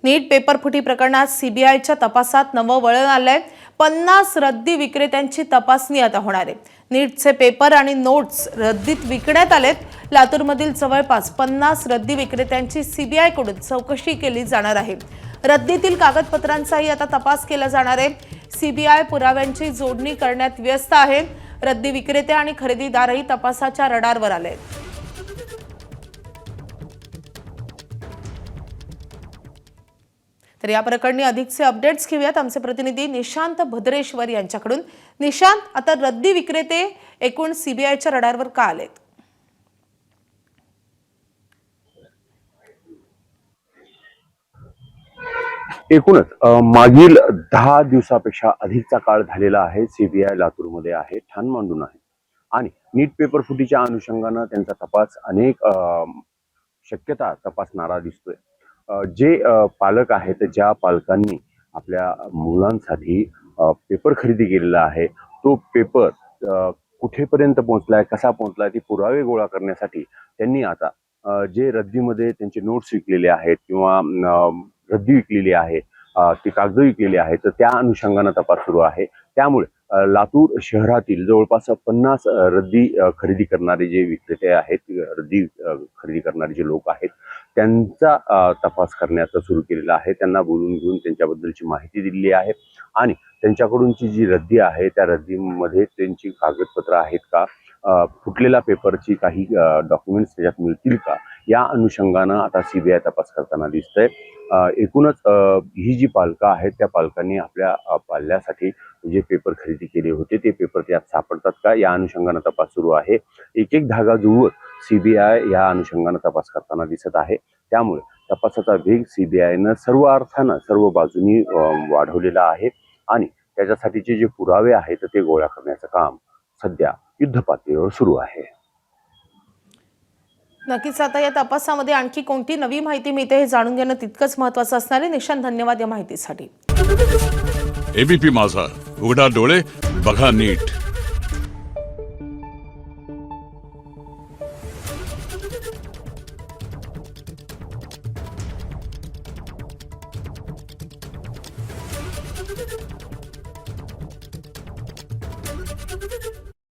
नीट पेपरफुटी प्रकरणात सीबीआयच्या तपासात नवं वळण आलंय। 50 रद्दी विक्रेत्यांची तपासणी आता होणार आहे। नीटचे पेपर आणि नोट्स रद्दीत विकण्यात आलेत। लातूरमधील जवळपास 50 रद्दी विक्रेत्यांची सीबीआय कडून चौकशी केली जाणार आहे। रद्दीतील कागदपत्रांचाही आता तपास केला जाणार आहे। सीबीआय पुराव्यांची जोडणी करण्यात व्यस्त आहे। रद्दी विक्रेते आणि खरेदीदारही तपासाच्या रडारवर आले। तर या प्रकरणी अधिकचे अपडेट्स घेऊयात आमचे प्रतिनिधी निशांत भद्रेश्वर यांच्याकडून। निशांत, आता रद्दी विक्रेते एकूण सीबीआयच्या रडारवर का आलेत? एकूणच मागील 10 दिवसापेक्षा अधिकचा काळ झालेला आहे। सीबीआय लातूरमध्ये आहे, ठाण मांडून आहे आणि नीट पेपर फुटीच्या अनुषंगाने त्यांचा तपास अनेक शक्यता तपासणारा दिसतोय। जे पालक आहेत, ज्या पालकांनी आपल्या मुलांसाठी पेपर खरेदी केलेला आहे, तो पेपर कुठेपर्यंत पोहोचलाय, कसा पोहोचलाय, ते पुरावे गोळा करण्यासाठी त्यांनी आता जे रद्दीमध्ये त्यांचे नोट्स विकलेले आहेत किंवा रद्दी विकलेली आहे, ती कागद विकलेली आहेत, तर त्या अनुषंगाने तपास सुरू आहे। त्यामुळे लातूर शहरातील जवळपास 50 रद्दी खरेदी करणारे जे विक्रेते आहेत, रद्दी खरेदी करणारे जे लोक आहेत, त्यांचा तपास करण्याचा सुरू केलेला आहे। त्यांना बोलून घेऊन त्यांच्याबद्दलची माहिती दिली आहे आणि त्यांच्याकडूनची जी रद्दी आहे, त्या रद्दीमध्ये त्यांची कागदपत्र आहेत का, फुटलेल्या पेपरची काही डॉक्युमेंट्स त्याच्यात मिळतील का, या अनुषंगानं आता सीबीआय तपास करताना दिसतंय। एकूणच ही जी पालकं आहेत, त्या पालकांनी आपल्या पाल्यासाठी जे पेपर खरेदी केले होते, ते पेपर त्यात सापडतात का, या अनुषंगानं तपास सुरू आहे। एक एक धागा जुळवत सीबीआय या अनुषंगानं तपास करताना दिसत आहे। त्यामुळे तपासाचा वेग सीबीआयनं सर्व अर्थानं सर्व बाजूनी वाढवलेला आहे आणि त्याच्यासाठीचे जे पुरावे आहेत ते गोळा करण्याचं काम सध्या युद्धपातळीवर सुरू आहे। नक्कीच आता या तपासामध्ये आणखी कोणती नवी माहिती मिळते हे जाणून घेणं तितकंच महत्त्वाचं असणार आहे। निशांत, धन्यवाद या माहितीसाठी। एबीपी माझा, उघडा डोळे बघा नीट।